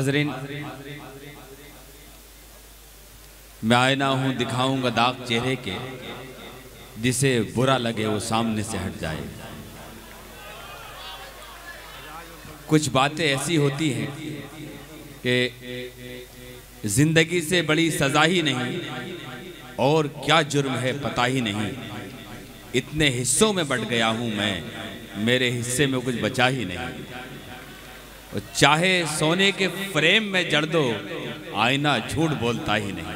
हाज़रीन, मैं आईना हूँ, दिखाऊंगा दाग चेहरे के, जिसे बुरा लगे वो सामने से हट जाए। कुछ बातें ऐसी होती हैं कि जिंदगी से बड़ी सजा ही नहीं, और क्या जुर्म है पता ही नहीं। इतने हिस्सों में बंट गया हूँ मैं, मेरे हिस्से में कुछ बचा ही नहीं। और चाहे सोने के फ्रेम में जड़ दो, आईना झूठ बोलता ही नहीं।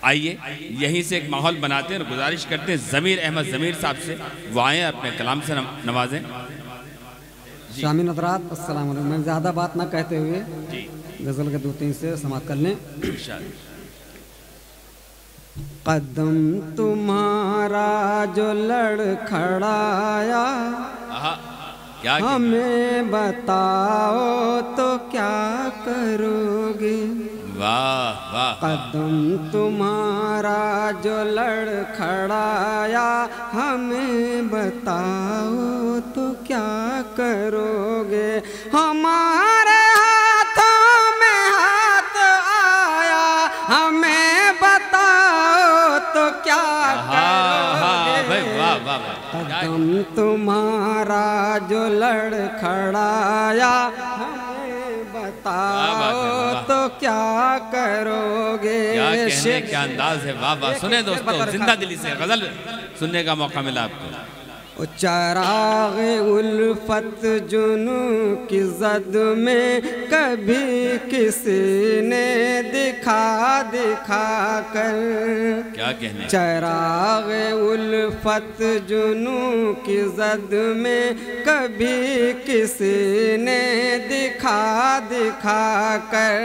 आइए यहीं से एक माहौल बनाते हैं और गुजारिश करते हैं ज़मीर अहमद ज़मीर साहब से, वो आए अपने कलाम से नवाजें। शामी नदरात, अस्सलाम वालेकुम। मैं ज़्यादा बात ना कहते हुए गज़ल के 2-3 से समाप्त कर लें। कदम तुम्हारा जो लड़खड़ाया, क्या हमें बताओ तो क्या करोगे। वाह वाह। कदम तुम्हारा जो लड़खड़ाया, हमें बताओ तो क्या करोगे। हमारे हाथों में हाथ आया, हमें बताओ तो क्या करोगे। कदम तुम्हारा जो लड़खड़ाया, हमें बताओ तो क्या करोगे। क्या कहने, क्या अंदाज है। वाह वाह। सुने दोस्तों, जिंदा दिली से गजल सुनने का मौका मिला आपको। चराग उल्फत जुनू की जद में कभी किसी ने दिखा दिखा कर। क्या कहने। चराग उल्फत जुनू की जद में कभी किसी ने दिखा दिखा कर।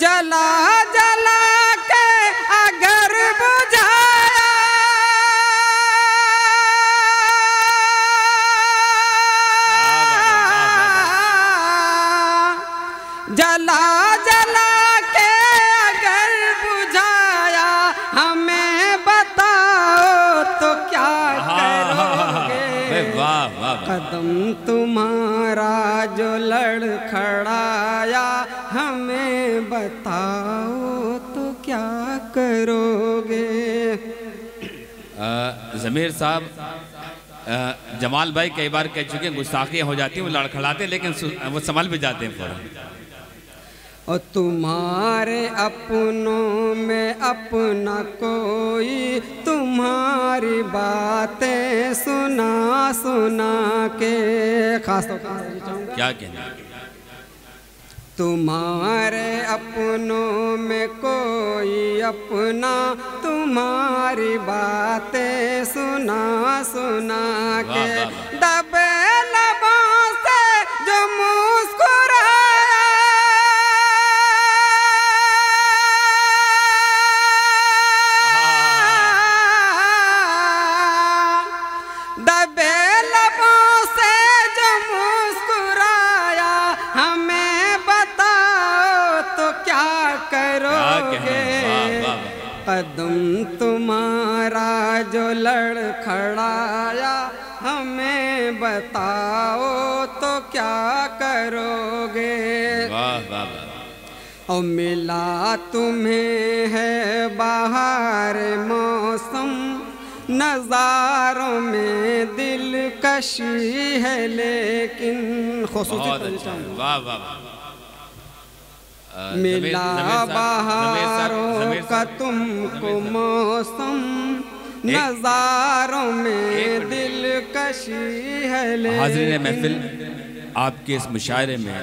जला जला के अगर बुझाया, जला जला के अगर बुझाया, हमें बताओ तो क्या करोगे। वाह वाह। कदम तुम्हारा जो लड़खड़ाया, हमें बताओ तो क्या करोगे। ज़मीर साहब, जमाल भाई कई बार कह चुके हैं गुस्ताखियाँ हो जाती हैं, वो लड़खड़ाते हैं लेकिन वो संभल भी जाते हैं फौरन। और तुम्हारे अपनों में अपना कोई, तुम्हारी बातें सुना सुना के। खास तौर पर क्या कहना। तुम्हारे अपनों में कोई अपना, तुम्हारी बातें सुना सुना के। दबे लबों से जो मुस्कुराया, दबे लबों से जो मुस्कुराया, हमें बताओ तो क्या करोगे। कदम तुम्हारा जो लड़खड़ाया, हमें बताओ तो क्या करोगे। वाह वाह वाह। और मिला तुम्हें है बाहर मौसम, नज़ारों में दिलकशी है लेकिन खुसूसी। वाह वाह। मिला बहारों का तुमको मौसम, नज़ारों में दिलकशी है लेकिन। हाज़रीन महफिल, आपके इस मुशायरे में,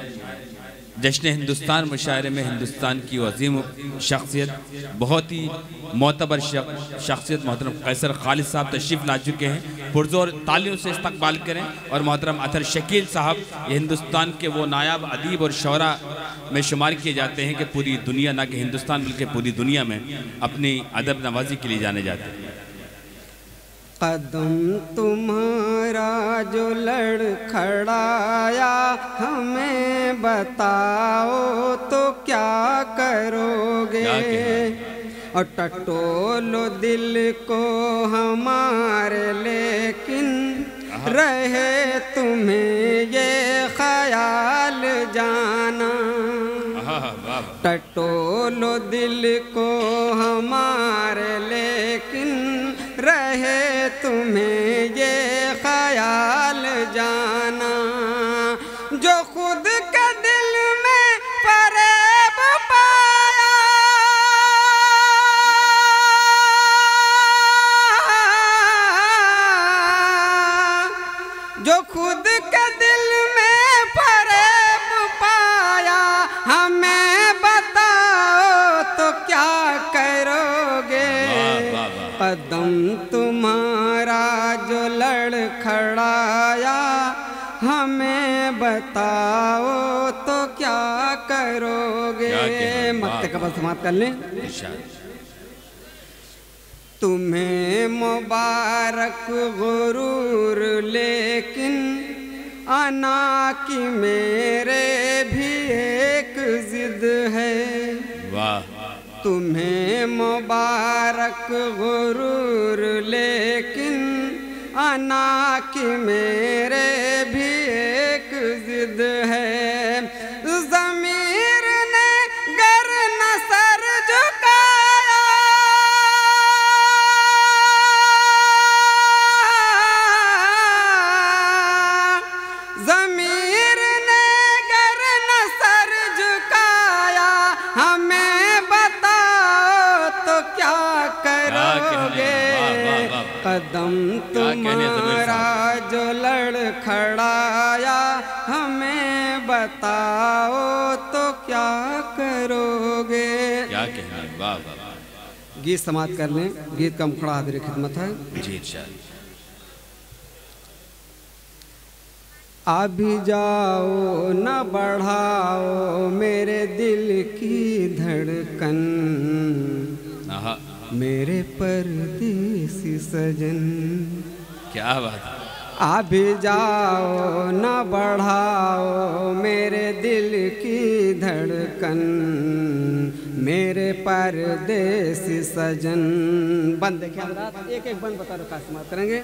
जश्न हिंदुस्तान मुशायरे में, हिंदुस्तान की अजीम शख्सियत, बहुत ही मोतबर शख्सियत मोहतरम कैसर खालिद साहब तशरीफ़ ला चुके हैं। पुरज़ोर तालियों से इस्तकबाल करें। और मोहतरम अतर शकील साहब, ये हिंदुस्तान के वो नायाब अदीब और शौरा में शुमार किए जाते हैं कि पूरी दुनिया, ना कि हिंदुस्तान बल्कि पूरी दुनिया में अपनी अदब नवाजी के लिए जाने जाते हैं। कदम तुम्हारा जो लड़खड़ाया, हमें बताओ तो क्या करोगे। और टटोलो दिल को हमारे, लेकिन रहे तुम्हें ये ख्याल जाना। टटोलो दिल को हमारे, लेकिन रहे तुम्हें ये ख्याल जाना, जो खुद के दिल में फरेब पाया, जो खुद के दिल में फरेब पाया, हमें बताओ तो क्या करोगे। कदम तुम्हारा जो लड़खड़ाया, हमें बताओ तो क्या करोगे। मत्ते का बस समाप्त कर लें। तुम्हें मुबारक गुरूर, लेकिन अना की मेरे भी एक जिद है। वाह। तुम्हें मुबारक गुरूर, लेकिन अना की मेरे भी एक जिद है। ज़मीर ने गर न सर झुकाया, ज़मीर ने गर न सर झुकाया, हमें बताओ तो क्या करोगे। कदम तुम्हारा जो लड़खड़ाया, हमें बताओ तो क्या करोगे। क्या कहना। वाह वाह। गीत समाप्त कर लें। गीत का मुखड़ा हाजिर खिदमत है। जी इरशाद। अभी जाओ न बढ़ाओ मेरे दिल की धड़कन, मेरे परदेसी सजन। क्या बात है। अभी जाओ न बढ़ाओ मेरे दिल की धड़कन, मेरे परदेसी सजन। बंद देखिए एक एक बंद बता रखा समाप्त करेंगे।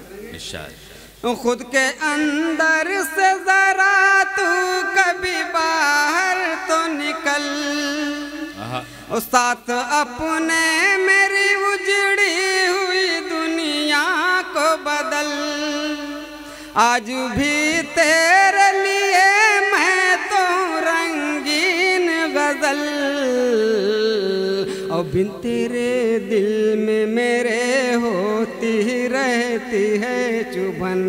खुद के अंदर से जरा तू कभी बाहर तो निकल, साथ अपने मेरी उजड़ी हुई दुनिया को बदल। आज भी तेरे लिए मैं तो रंगीन गजल, और बिन तेरे दिल में मेरे होती रहती है चुभन,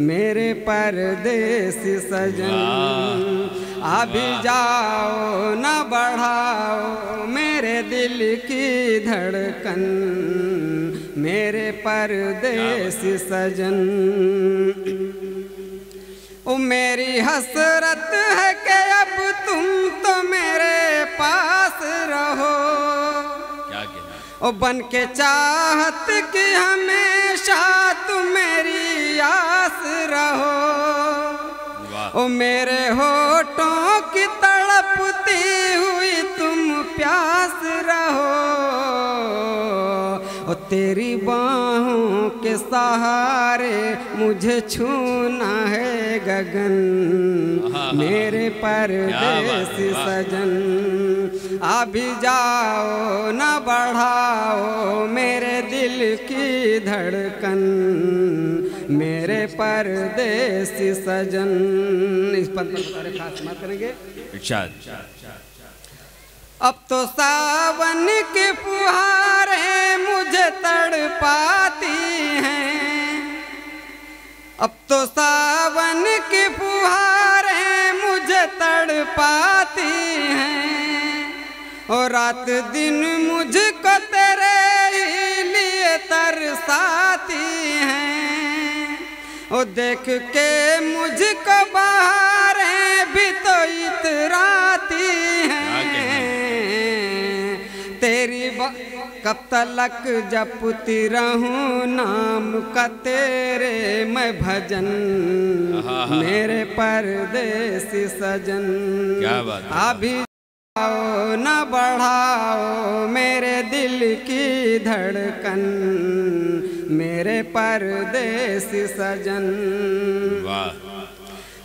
मेरे परदेसी सजन। अभी जाओ न बढ़ाओ मेरे दिल की धड़कन, मेरे परदेसी सजन। ओ मेरी हसरत है कि अब तुम तो मेरे पास रहो, ओ बन के चाहत की हमेशा तुम मेरी आस रहो। ओ मेरे होठों की तड़पती हुई तुम प्यास रहो, ओ तेरी बाहों के सहारे मुझे छूना है गगन, मेरे परदेसी सजन। अभी जाओ न बढ़ाओ मेरे दिल की धड़कन, मेरे परदेसी सजन। इस पर खास बात करेंगे। अब तो सावन की फुहारें मुझे तड़पाती हैं, अब तो सावन की फुहारें मुझे तड़पाती हैं, और रात दिन मुझको तेरे ही लिए तरसाती हैं। ओ देख के मुझको बहारें भी तो इतराती हैं, तेरी कब तलक जपती रहूं नाम का तेरे मैं भजन, मेरे परदेसी सजन। क्या बात। अभी जाओ न बढ़ाओ मेरे दिल की धड़कन, मेरे परदेसी सजन। वाह।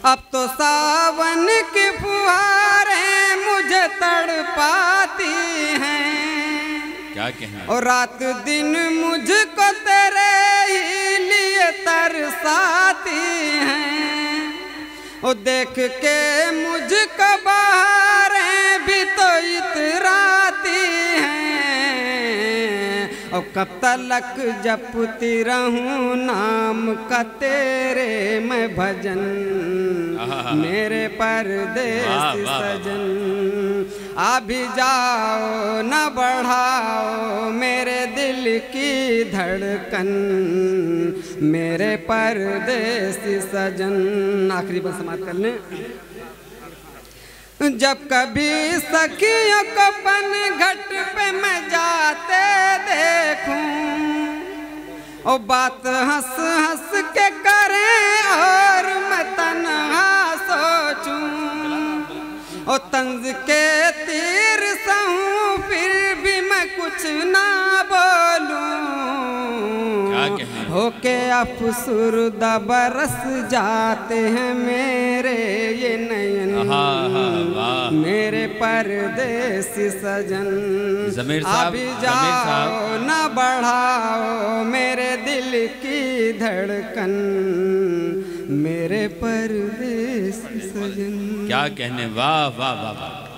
अब तो सावन की फुहारें मुझे मुझे तड़पाती हैं, क्या कहना। और रात दिन मुझको तेरे ही लिए तरसाती हैं। और देख के मुझको बहारें भी तो इतराती हैं। और कब तलक जपती रहूं नाम का तेरे मैं भजन, मेरे परदेसी सजन। अभी जाओ न बढ़ाओ मेरे दिल की धड़कन, मेरे परदेसी सजन। आखिरी बार समाप्त कर लें। जब कभी सखियों को पन घट पे मैं जाते देखूं, ओ बात हंस हंस के करें और मैं तन्हा सोचूं। ओ तंज के तीर सहूं फिर भी मैं कुछ ना बोलूं। होके अफसुर्दा बरस जाते हैं मेरे ये नयन, मेरे परदेसी सजन। अभी जाओ न बढ़ाओ मेरे दिल की धड़कन, मेरे परदेसी सजन। क्या कहने, वाह वाह वाह वाह।